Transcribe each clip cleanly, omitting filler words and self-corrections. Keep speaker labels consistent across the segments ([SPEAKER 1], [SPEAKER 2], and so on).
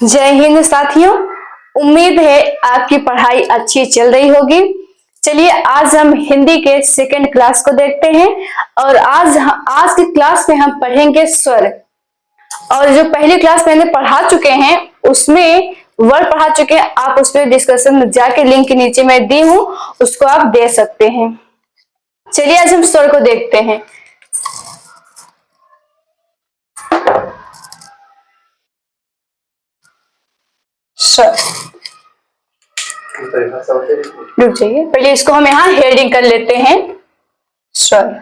[SPEAKER 1] जय हिंद साथियों। उम्मीद है आपकी पढ़ाई अच्छी चल रही होगी। चलिए आज हम हिंदी के सेकंड क्लास को देखते हैं और आज की क्लास में हम पढ़ेंगे स्वर। और जो पहली क्लास मैंने पढ़ा चुके हैं उसमें वर्ड पढ़ा चुके हैं, आप उसमें डिस्कशन में जाके लिंक के नीचे मैं दी हूं, उसको आप दे सकते हैं। चलिए आज हम स्वर को देखते हैं। स्वर, रुक जाइए, पहले इसको हम यहाँ हेडिंग कर लेते हैं। स्वर,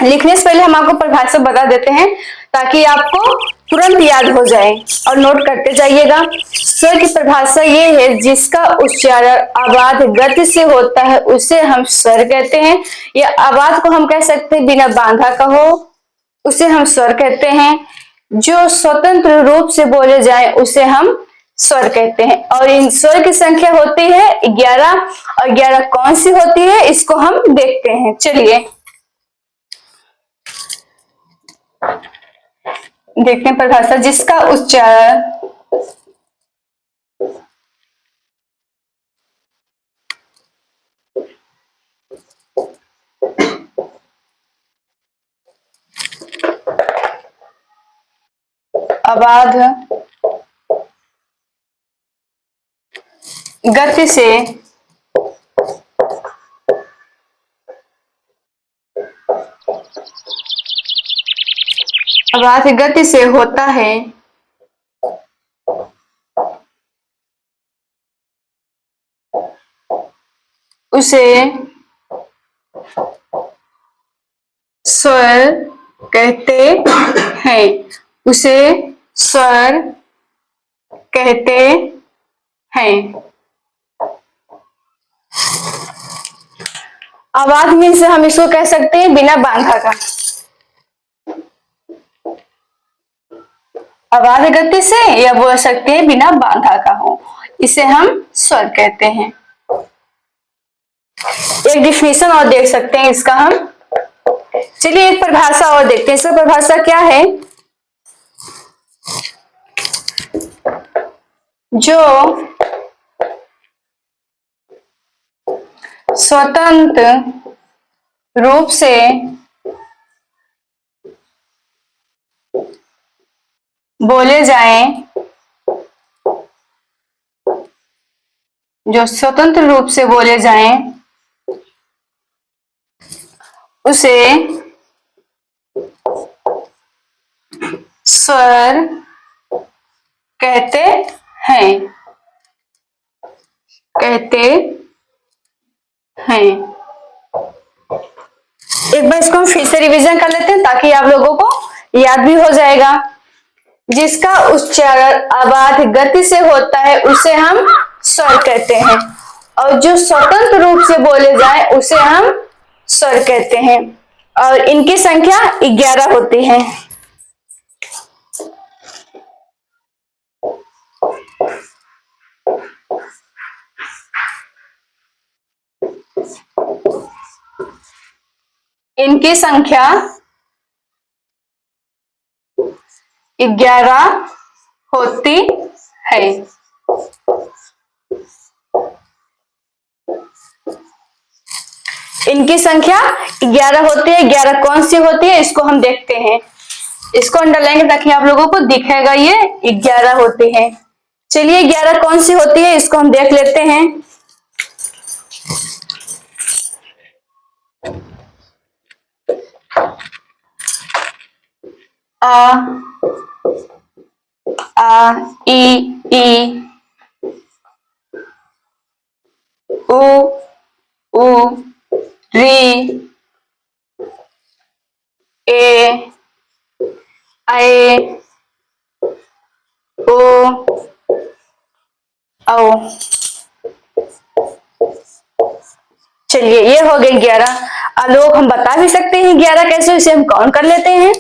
[SPEAKER 1] लिखने से पहले हम आपको परिभाषा बता देते हैं ताकि आपको तुरंत याद हो जाए और नोट करते जाइएगा। स्वर की परिभाषा ये है, जिसका उच्चारण आवाज गति से होता है उसे हम स्वर कहते हैं। या आवाज को हम कह सकते हैं बिना बांधा का हो, उसे हम स्वर कहते हैं। जो स्वतंत्र रूप से बोले जाए उसे हम स्वर कहते हैं। और इन स्वर की संख्या होती है 11 और 11 कौन सी होती है इसको हम देखते हैं। चलिए देखते हैं परिभाषा। जिसका उच्चारण आवाज गति से होता है उसे स्वर कहते हैं। उसे स्वर कहते हैं। आवाज में से हम इसको कह सकते हैं बिना बांधा का। आवाज गति से या बोल सकते हैं बिना बांधा का हो, इसे हम स्वर कहते हैं। एक डिफिनेशन और देख सकते हैं इसका हम। चलिए एक परिभाषा और देखते हैं। इसका परिभाषा क्या है? जो स्वतंत्र रूप से बोले जाएं, जो स्वतंत्र रूप से बोले जाएं उसे स्वर कहते हैं। एक बार इसको हम फिर से रिवीजन कर लेते हैं ताकि आप लोगों को याद भी हो जाएगा। जिसका उच्चारण आवाज गति से होता है उसे हम स्वर कहते हैं और जो स्वतंत्र रूप से बोले जाए उसे हम स्वर कहते हैं। और इनकी संख्या 11 होती है। इनकी संख्या 11 होती है। इनकी संख्या 11 होती है। 11 कौन सी होती है इसको हम देखते हैं। इसको अंडरलाइन ताकि आप लोगों को दिखेगा ये 11 होती है। चलिए 11 कौन सी होती है इसको हम देख लेते हैं। आ ई उ री ए ऐ ओ औ। चलिए ये हो गए 11। लोग हम बता भी सकते हैं 11 कैसे, इसे हम काउंट कर लेते हैं।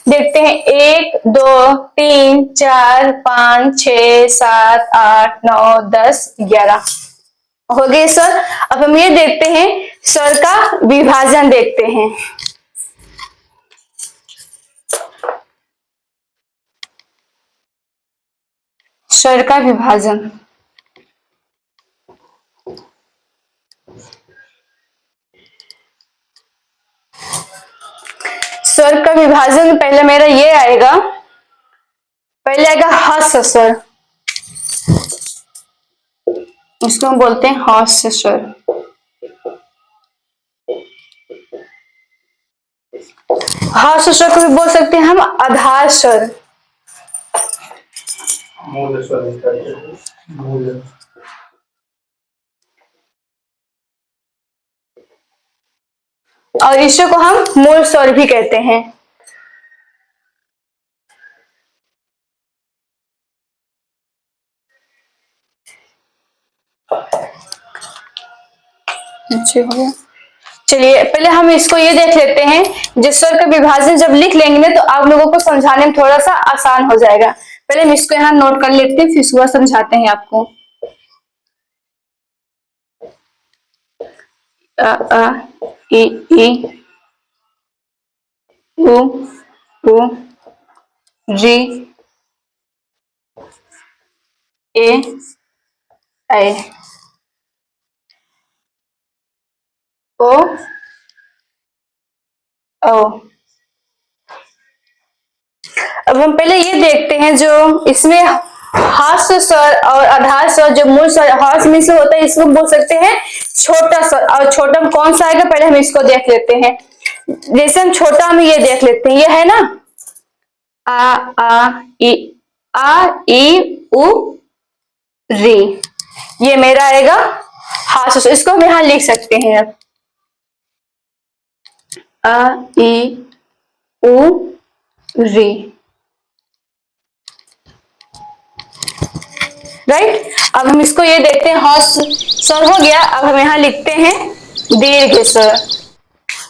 [SPEAKER 1] देखते हैं 1 2 3 4 5 6 7 8 9 10 11 हो गए सर। अब हम ये देखते हैं स्वर का विभाजन देखते हैं। स्वर का विभाजन। स्वर का विभाजन पहले मेरा ये आएगा, पहले आएगा हास्य स्वर, उसको हम बोलते हैं हास्य स्वर। हास्य स्वर को भी बोल सकते हैं हम आधार स्वर। और इसे को हम मूल स्वर भी कहते हैं। अच्छा हो गया। चलिए पहले हम इसको ये देख लेते हैं, जिस स्वर का विभाजन जब लिख लेंगे तो आप लोगों को समझाने में थोड़ा सा आसान हो जाएगा। पहले हम इसको यहाँ नोट कर लेते हैं, फिर सुबह समझाते हैं आपको। अ इ उ री ए ऐ ओ ओ। अब हम पहले ये देखते हैं, जो इसमें हास्य स्वर और आधार स्वर, जो मूल स्वर हास्य में से होता है, इसको बोल सकते हैं छोटा स्वर। और छोटा में कौन सा आएगा, पहले हम इसको देख लेते हैं। जैसे हम छोटा में ये देख लेते हैं, ये है ना आ ई उ री, ये मेरा आएगा हास्य स्वर। इसको हम यहाँ लिख सकते हैं अब आ ई उ री, राइट। अब हम इसको ये देखते हैं, हास्य स्वर हो गया। अब हम यहाँ लिखते हैं दीर्घ स्वर।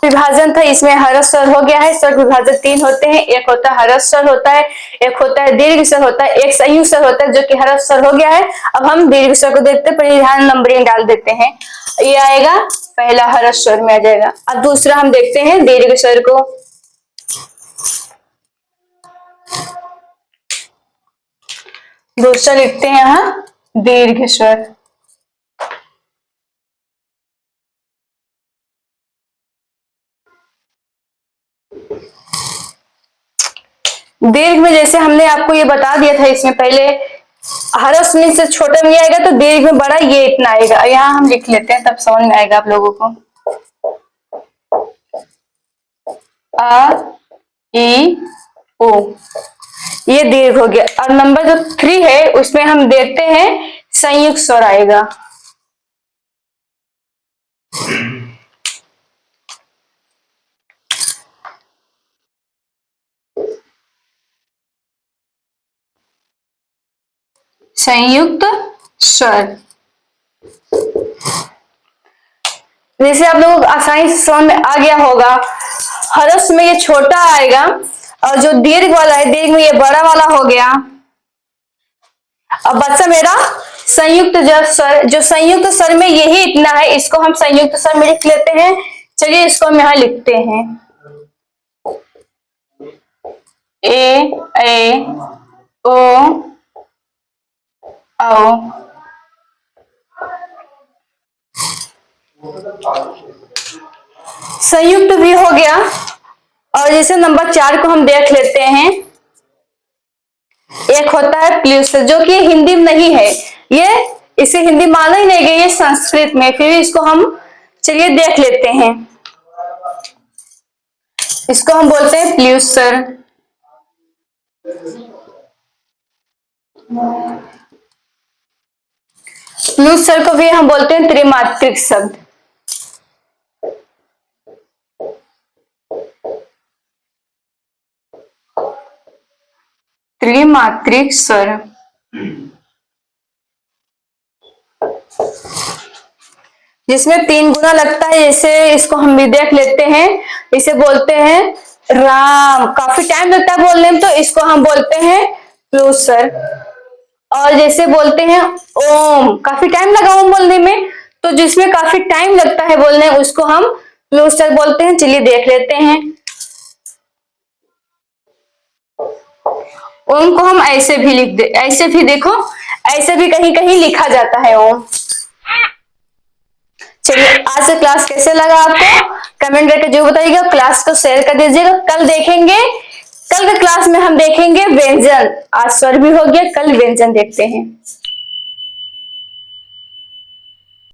[SPEAKER 1] विभाजन था, इसमें हर्ष स्वर हो गया है। स्वर विभाजन तीन होते हैं, एक होता है हर्ष स्वर होता है, एक होता है दीर्घ स्वर होता है, एक संयुक्त स्वर होता है जो कि हर्ष स्वर हो गया है। अब हम दीर्घ स्वर को देखते हैं, पहले यहाँ नंबरिंग डाल देते हैं। ये आएगा पहला हर्ष स्वर में आ जाएगा। अब दूसरा हम देखते हैं दीर्घ स्वर को। दूसरा लिखते हैं यहाँ दीर्घ स्वर। दीर्घ में जैसे हमने आपको ये बता दिया था, इसमें पहले हर्ष में से छोटा में आएगा तो दीर्घ में बड़ा ये इतना आएगा। यहाँ हम लिख लेते हैं, तब समझ में आएगा आप लोगों को। आ ई ओ, ये दीर्घ हो गया। और नंबर जो 3 है उसमें हम देखते हैं संयुक्त स्वर आएगा। संयुक्त स्वर, जैसे आप लोगों को आसानी से समझ में आ गया होगा। हर्ष में ये छोटा आएगा और जो दीर्घ वाला है, दीर्घ में ये बड़ा वाला हो गया। अब बच्चा मेरा संयुक्त स्वर, जो संयुक्त स्वर में यही इतना है, इसको हम संयुक्त स्वर में लिख लेते हैं। चलिए इसको हम यहाँ लिखते हैं ए ओ औ। संयुक्त भी हो गया। और जैसे नंबर 4 को हम देख लेते हैं, एक होता है प्लुस, जो कि हिंदी में नहीं है, ये इसे हिंदी माना ही नहीं गया, ये संस्कृत में। फिर इसको हम चलिए देख लेते हैं। इसको हम बोलते हैं प्लुस स्वर। प्लुस स्वर को भी हम बोलते हैं त्रिमात्रिक शब्द। त्रिमात्रिक स्वर, जिसमें 3 गुना लगता है। जैसे इसको हम भी देख लेते हैं, इसे बोलते हैं राम, काफी टाइम लगता है बोलने में, तो इसको हम बोलते हैं प्लुस स्वर। और जैसे बोलते हैं ओम, काफी टाइम लगा ओम बोलने में, तो जिसमें काफी टाइम लगता है बोलने, उसको हम प्लुस स्वर बोलते हैं। चलिए देख लेते हैं। ओम को हम ऐसे भी लिख दे, ऐसे भी देखो, ऐसे भी कहीं कहीं लिखा जाता है ओम। चलिए, आज का क्लास कैसे लगा आपको कमेंट करके जो बताइएगा, क्लास को शेयर कर दीजिएगा। कल देखेंगे, कल के क्लास में हम देखेंगे व्यंजन। आज स्वर भी हो गया, कल व्यंजन देखते हैं।